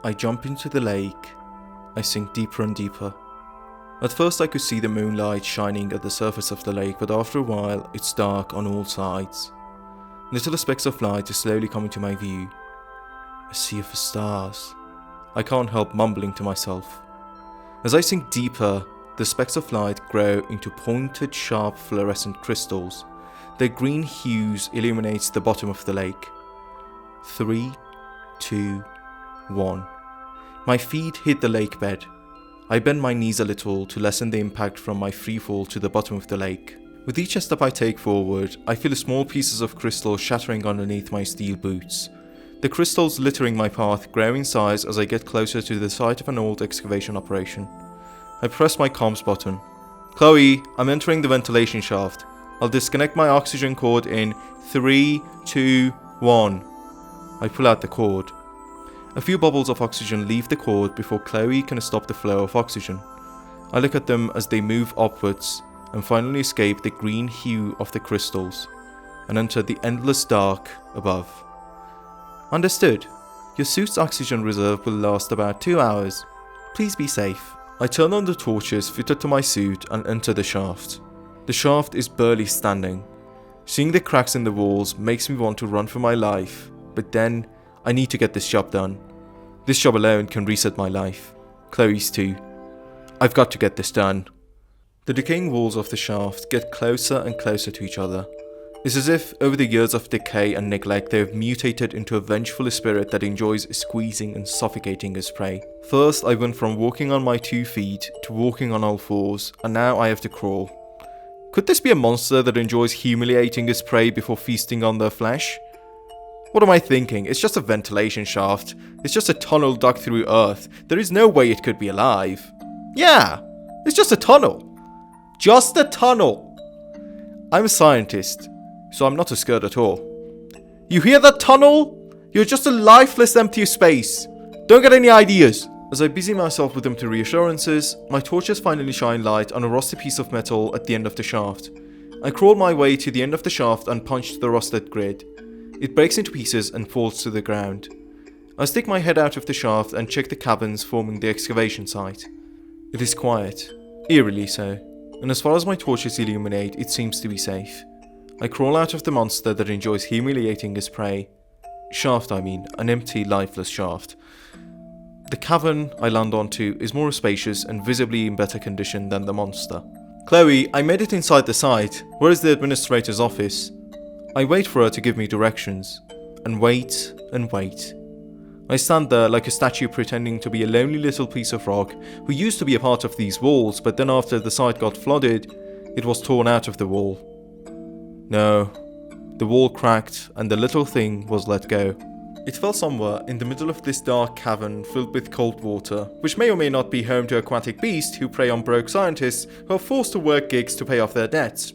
I jump into the lake. I sink deeper and deeper. At first I could see the moonlight shining at the surface of the lake, but after a while it's dark on all sides. Little specks of light are slowly coming to my view. A sea of stars. I can't help mumbling to myself. As I sink deeper, the specks of light grow into pointed, sharp, fluorescent crystals. Their green hues illuminates the bottom of the lake. 3, 2, 1. My feet hit the lake bed. I bend my knees a little to lessen the impact from my free fall to the bottom of the lake. With each step I take forward, I feel small pieces of crystal shattering underneath my steel boots. The crystals littering my path grow in size as I get closer to the site of an old excavation operation. I press my comms button. Chloe, I'm entering the ventilation shaft. I'll disconnect my oxygen cord in 3, 2, 1. I pull out the cord. A few bubbles of oxygen leave the cord before Chloe can stop the flow of oxygen. I look at them as they move upwards and finally escape the green hue of the crystals and enter the endless dark above. Understood. Your suit's oxygen reserve will last about 2 hours. Please be safe. I turn on the torches fitted to my suit and enter the shaft. The shaft is barely standing. Seeing the cracks in the walls makes me want to run for my life, but then I need to get this job done. This job alone can reset my life. Chloe's too. I've got to get this done. The decaying walls of the shaft get closer and closer to each other. It's as if, over the years of decay and neglect, they have mutated into a vengeful spirit that enjoys squeezing and suffocating its prey. First, I went from walking on my 2 feet to walking on all 4s, and now I have to crawl. Could this be a monster that enjoys humiliating its prey before feasting on their flesh? What am I thinking? It's just a ventilation shaft. It's just a tunnel dug through earth. There is no way it could be alive. Yeah, it's just a tunnel. Just a tunnel. I'm a scientist, so I'm not scared at all. You hear that tunnel? You're just a lifeless empty space. Don't get any ideas. As I busy myself with empty reassurances, my torches finally shine light on a rusty piece of metal at the end of the shaft. I crawl my way to the end of the shaft and punch the rusted grid. It breaks into pieces and falls to the ground. I stick my head out of the shaft and check the caverns forming the excavation site. It is quiet, eerily so, and as far as my torches illuminate, it seems to be safe. I crawl out of the monster that enjoys humiliating its prey. Shaft, I mean, an empty, lifeless shaft. The cavern I land onto is more spacious and visibly in better condition than the monster. Chloe, I made it inside the site. Where is the administrator's office? I wait for her to give me directions, and wait and wait. I stand there like a statue pretending to be a lonely little piece of rock who used to be a part of these walls, but then after the site got flooded, it was torn out of the wall. No, the wall cracked and the little thing was let go. It fell somewhere in the middle of this dark cavern filled with cold water, which may or may not be home to aquatic beasts who prey on broke scientists who are forced to work gigs to pay off their debts.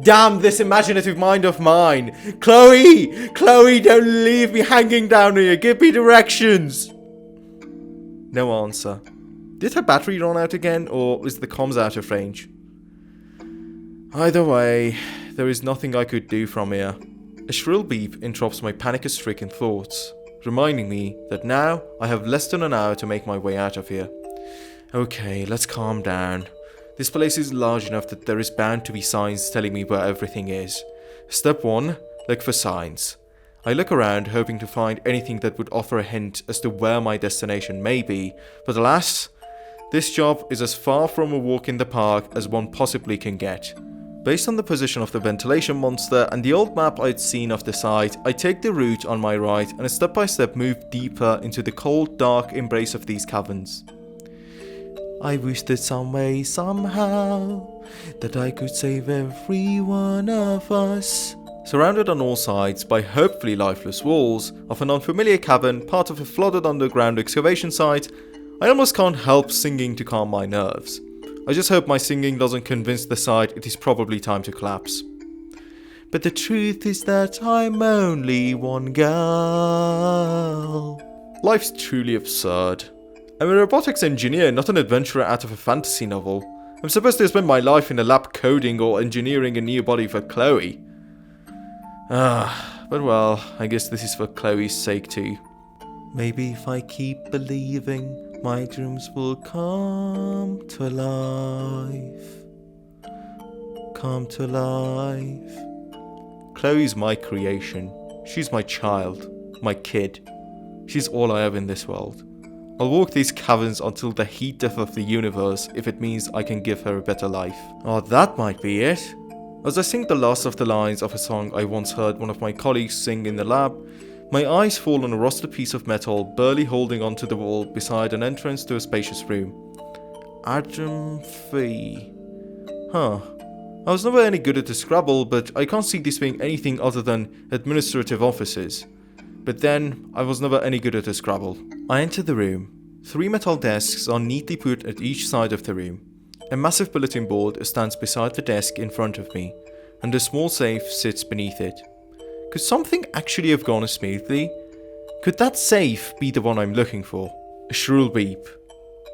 Damn this imaginative mind of mine! Chloe! Chloe, don't leave me hanging down here! Give me directions! No answer. Did her battery run out again, or is the comms out of range? Either way, there is nothing I could do from here. A shrill beep interrupts my panic-stricken thoughts, reminding me that now I have less than an hour to make my way out of here. Okay, let's calm down. This place is large enough that there is bound to be signs telling me where everything is. Step 1, look for signs. I look around hoping to find anything that would offer a hint as to where my destination may be, but alas, this job is as far from a walk in the park as one possibly can get. Based on the position of the ventilation monster and the old map I'd seen of the site, I take the route on my right and step by step move deeper into the cold, dark embrace of these caverns. I wish that some way, somehow, that I could save every one of us. Surrounded on all sides by hopefully lifeless walls of an unfamiliar cavern, part of a flooded underground excavation site, I almost can't help singing to calm my nerves. I just hope my singing doesn't convince the site it is probably time to collapse. But the truth is that I'm only one girl. Life's truly absurd. I'm a robotics engineer, not an adventurer out of a fantasy novel. I'm supposed to spend my life in a lab coding or engineering a new body for Chloe. But well, I guess this is for Chloe's sake too. Maybe if I keep believing, my dreams will come to life. Come to life. Chloe's my creation. She's my child. My kid. She's all I have in this world. I'll walk these caverns until the heat death of the universe if it means I can give her a better life. Oh, that might be it. As I sing the last of the lines of a song I once heard one of my colleagues sing in the lab, my eyes fall on a rusted piece of metal barely holding onto the wall beside an entrance to a spacious room. Adam Fee. Huh. I was never any good at the Scrabble, but I can't see this being anything other than administrative offices. But then, I was never any good at the Scrabble. I enter the room. 3 metal desks are neatly put at each side of the room. A massive bulletin board stands beside the desk in front of me, and a small safe sits beneath it. Could something actually have gone smoothly? Could that safe be the one I'm looking for? A shrill beep.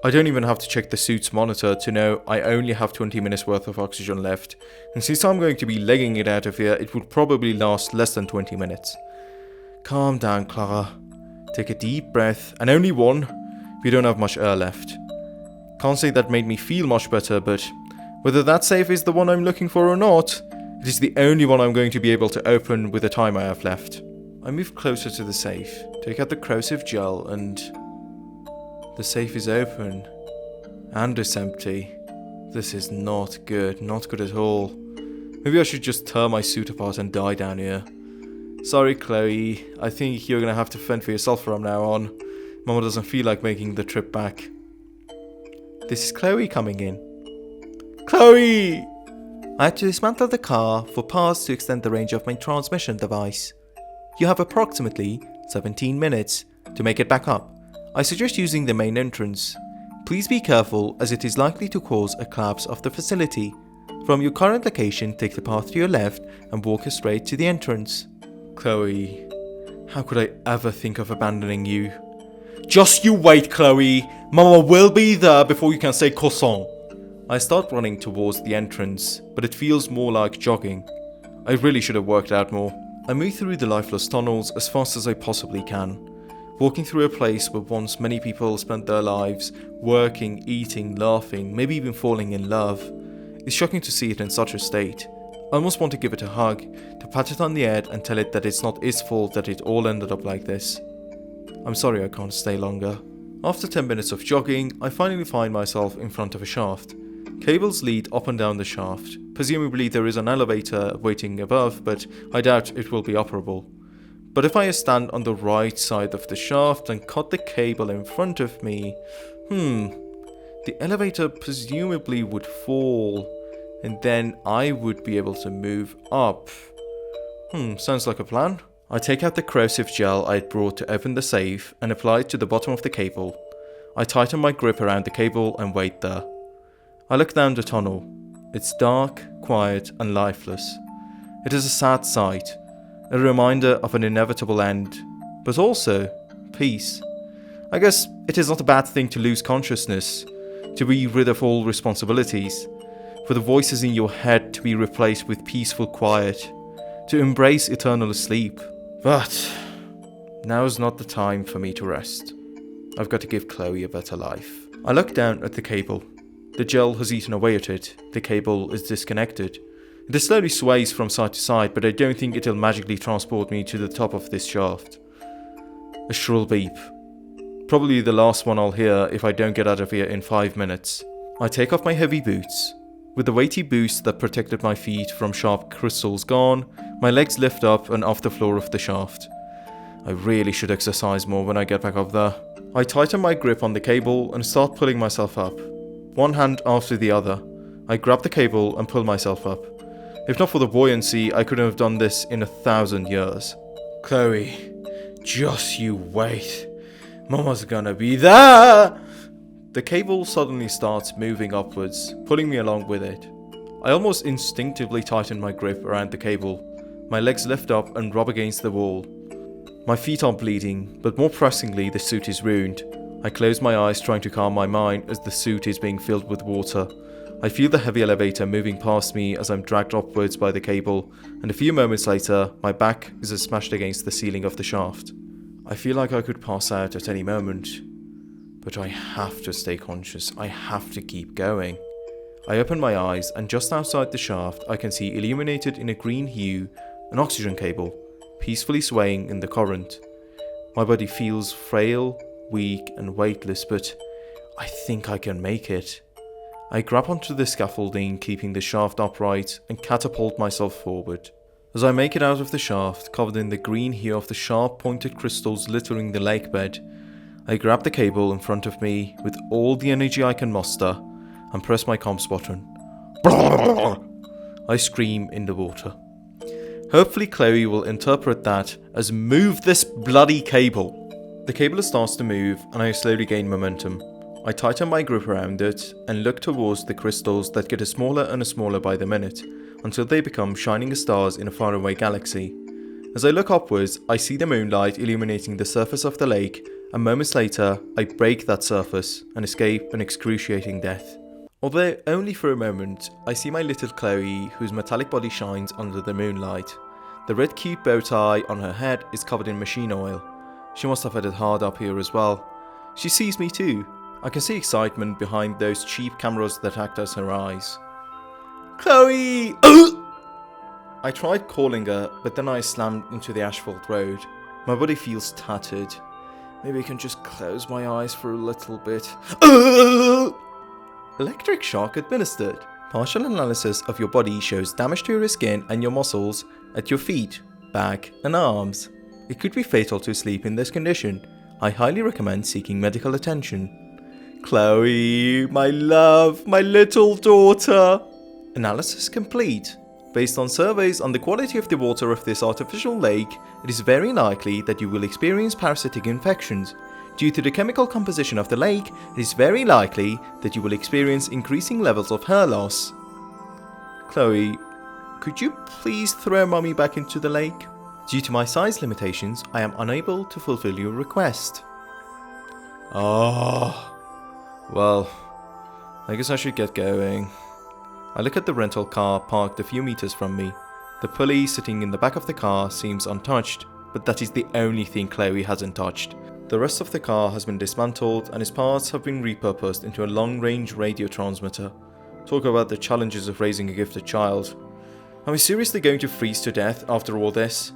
I don't even have to check the suit's monitor to know I only have 20 minutes worth of oxygen left, and since I'm going to be legging it out of here, it would probably last less than 20 minutes. Calm down, Klara. Take a deep breath, and only one. We don't have much air left. Can't say that made me feel much better, but whether that safe is the one I'm looking for or not, it is the only one I'm going to be able to open with the time I have left. I move closer to the safe, take out the corrosive gel, and the safe is open. And it's empty. This is not good at all. Maybe I should just tear my suit apart and die down here. Sorry, Chloe. I think you're gonna have to fend for yourself from now on. Mama doesn't feel like making the trip back. This is Chloe coming in. Chloe! I had to dismantle the car for parts to extend the range of my transmission device. You have approximately 17 minutes to make it back up. I suggest using the main entrance. Please be careful as it is likely to cause a collapse of the facility. From your current location, take the path to your left and walk straight to the entrance. Chloe, how could I ever think of abandoning you? Just you wait, Chloe. Mama will be there before you can say croissant. I start running towards the entrance, but it feels more like jogging. I really should have worked out more. I move through the lifeless tunnels as fast as I possibly can. Walking through a place where once many people spent their lives working, eating, laughing, maybe even falling in love. It's shocking to see it in such a state. I almost want to give it a hug, to pat it on the head and tell it that it's not its fault that it all ended up like this. I'm sorry I can't stay longer. After 10 minutes of jogging, I finally find myself in front of a shaft. Cables lead up and down the shaft. Presumably there is an elevator waiting above, but I doubt it will be operable. But if I stand on the right side of the shaft and cut the cable in front of me, the elevator presumably would fall, and then I would be able to move up. Sounds like a plan. I take out the corrosive gel I had brought to open the safe and apply it to the bottom of the cable. I tighten my grip around the cable and wait there. I look down the tunnel. It's dark, quiet, and lifeless. It is a sad sight, a reminder of an inevitable end, but also peace. I guess it is not a bad thing to lose consciousness, to be rid of all responsibilities, for the voices in your head to be replaced with peaceful quiet, to embrace eternal sleep. But now is not the time for me to rest. I've got to give Chloe a better life. I look down at the cable. The gel has eaten away at it. The cable is disconnected. It slowly sways from side to side, but I don't think it'll magically transport me to the top of this shaft. A shrill beep. Probably the last one I'll hear if I don't get out of here in 5 minutes. I take off my heavy boots. With the weighty boost that protected my feet from sharp crystals gone, my legs lift up and off the floor of the shaft. I really should exercise more when I get back up there. I tighten my grip on the cable and start pulling myself up. One hand after the other. I grab the cable and pull myself up. If not for the buoyancy, I couldn't have done this in 1,000 years. Chloe, just you wait. Mama's gonna be there! The cable suddenly starts moving upwards, pulling me along with it. I almost instinctively tighten my grip around the cable. My legs lift up and rub against the wall. My feet are bleeding, but more pressingly the suit is ruined. I close my eyes trying to calm my mind as the suit is being filled with water. I feel the heavy elevator moving past me as I'm dragged upwards by the cable, and a few moments later, my back is smashed against the ceiling of the shaft. I feel like I could pass out at any moment. But I have to stay conscious. I have to keep going. I open my eyes, and just outside the shaft I can see, illuminated in a green hue, an oxygen cable, peacefully swaying in the current. My body feels frail, weak and weightless, but I think I can make it. I grab onto the scaffolding, keeping the shaft upright, and catapult myself forward. As I make it out of the shaft, covered in the green hue of the sharp pointed crystals littering the lake bed, I grab the cable in front of me with all the energy I can muster and press my comms button. I scream in the water. Hopefully Chloe will interpret that as "move this bloody cable." The cable starts to move and I slowly gain momentum. I tighten my grip around it and look towards the crystals that get smaller and smaller by the minute, until they become shining stars in a faraway galaxy. As I look upwards, I see the moonlight illuminating the surface of the lake, and moments later, I break that surface and escape an excruciating death. Although only for a moment, I see my little Chloe, whose metallic body shines under the moonlight. The red cute bow tie on her head is covered in machine oil. She must have had it hard up here as well. She sees me too. I can see excitement behind those cheap cameras that act as her eyes. Chloe! I tried calling her, but then I slammed into the asphalt road. My body feels tattered. Maybe I can just close my eyes for a little bit. Electric shock administered. Partial analysis of your body shows damage to your skin and your muscles at your feet, back and arms. It could be fatal to sleep in this condition. I highly recommend seeking medical attention. Chloe, my love, my little daughter. Analysis complete. Based on surveys on the quality of the water of this artificial lake, it is very likely that you will experience parasitic infections. Due to the chemical composition of the lake, it is very likely that you will experience increasing levels of hair loss. Chloe, could you please throw Mummy back into the lake? Due to my size limitations, I am unable to fulfill your request. Well, I guess I should get going. I look at the rental car parked a few meters from me. The pulley sitting in the back of the car seems untouched, but that is the only thing Chloe hasn't touched. The rest of the car has been dismantled and its parts have been repurposed into a long-range radio transmitter. Talk about the challenges of raising a gifted child. Am I seriously going to freeze to death after all this?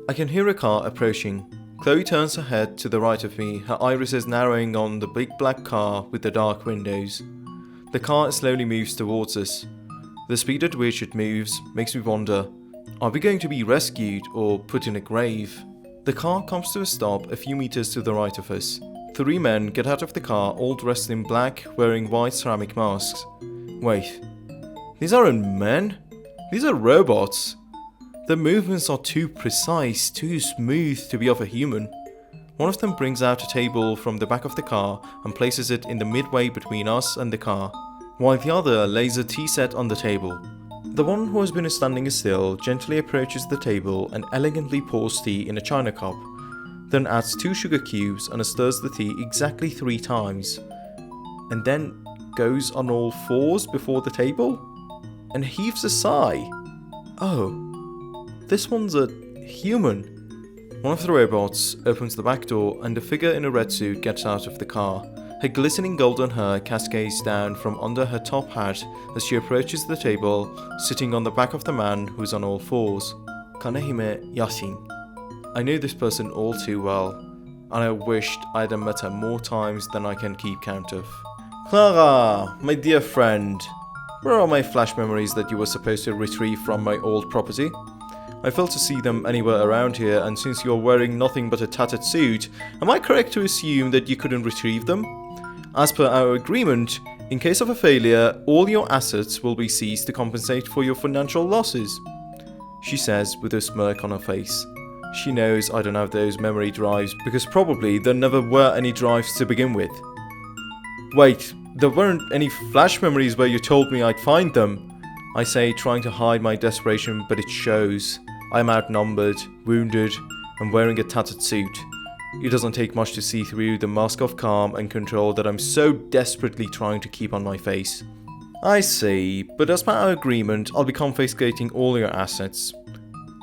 I can hear a car approaching. Chloe turns her head to the right of me, her irises narrowing on the big black car with the dark windows. The car slowly moves towards us. The speed at which it moves makes me wonder, are we going to be rescued or put in a grave? The car comes to a stop a few meters to the right of us. 3 men get out of the car, all dressed in black, wearing white ceramic masks. Wait, these aren't men? These are robots. Their movements are too precise, too smooth to be of a human. One of them brings out a table from the back of the car and places it in the midway between us and the car, while the other lays a tea set on the table. The one who has been standing still gently approaches the table and elegantly pours tea in a china cup, then adds 2 sugar cubes and stirs the tea exactly 3 times, and then goes on all 4s before the table and heaves a sigh. Oh, this one's a human. One of the robots opens the back door and a figure in a red suit gets out of the car. Her glistening golden hair cascades down from under her top hat as she approaches the table, sitting on the back of the man who's on all 4s. Kanehime Yasin. I know this person all too well, and I wished I'd have met her more times than I can keep count of. Klara, my dear friend, where are my flash memories that you were supposed to retrieve from my old property? I failed to see them anywhere around here, and since you're wearing nothing but a tattered suit, am I correct to assume that you couldn't retrieve them? As per our agreement, in case of a failure, all your assets will be seized to compensate for your financial losses, she says with a smirk on her face. She knows I don't have those memory drives because probably there never were any drives to begin with. Wait, there weren't any flash memories where you told me I'd find them, I say, trying to hide my desperation, but it shows. I'm outnumbered, wounded, and wearing a tattered suit. It doesn't take much to see through the mask of calm and control that I'm so desperately trying to keep on my face. I see, but as per our agreement, I'll be confiscating all your assets.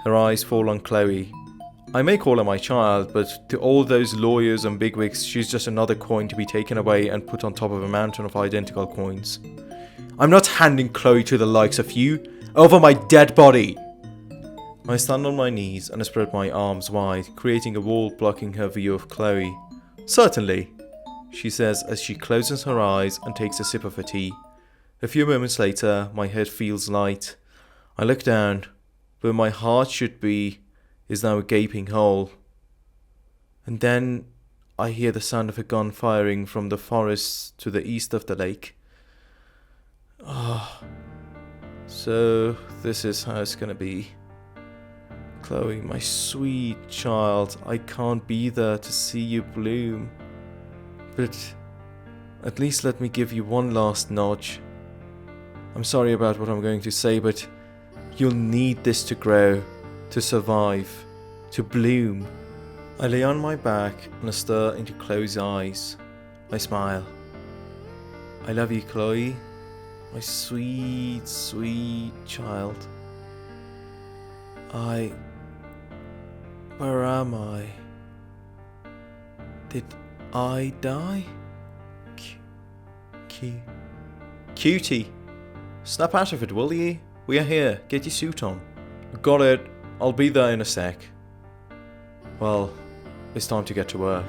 Her eyes fall on Chloe. I may call her my child, but to all those lawyers and bigwigs, she's just another coin to be taken away and put on top of a mountain of identical coins. I'm not handing Chloe to the likes of you over my dead body. I stand on my knees and spread my arms wide, creating a wall blocking her view of Chloe. Certainly, she says as she closes her eyes and takes a sip of her tea. A few moments later, my head feels light. I look down. Where my heart should be is now a gaping hole. And then I hear the sound of a gun firing from the forest to the east of the lake. So this is how it's gonna be. Chloe, my sweet child, I can't be there to see you bloom. But at least let me give you one last nudge. I'm sorry about what I'm going to say, but you'll need this to grow, to survive, to bloom. I lay on my back and stare into Chloe's eyes. I smile. I love you, Chloe. My sweet, sweet child. Where am I? Did I die? Cutie. Snap out of it, will you? We are here. Get your suit on. Got it. I'll be there in a sec. Well, it's time to get to work.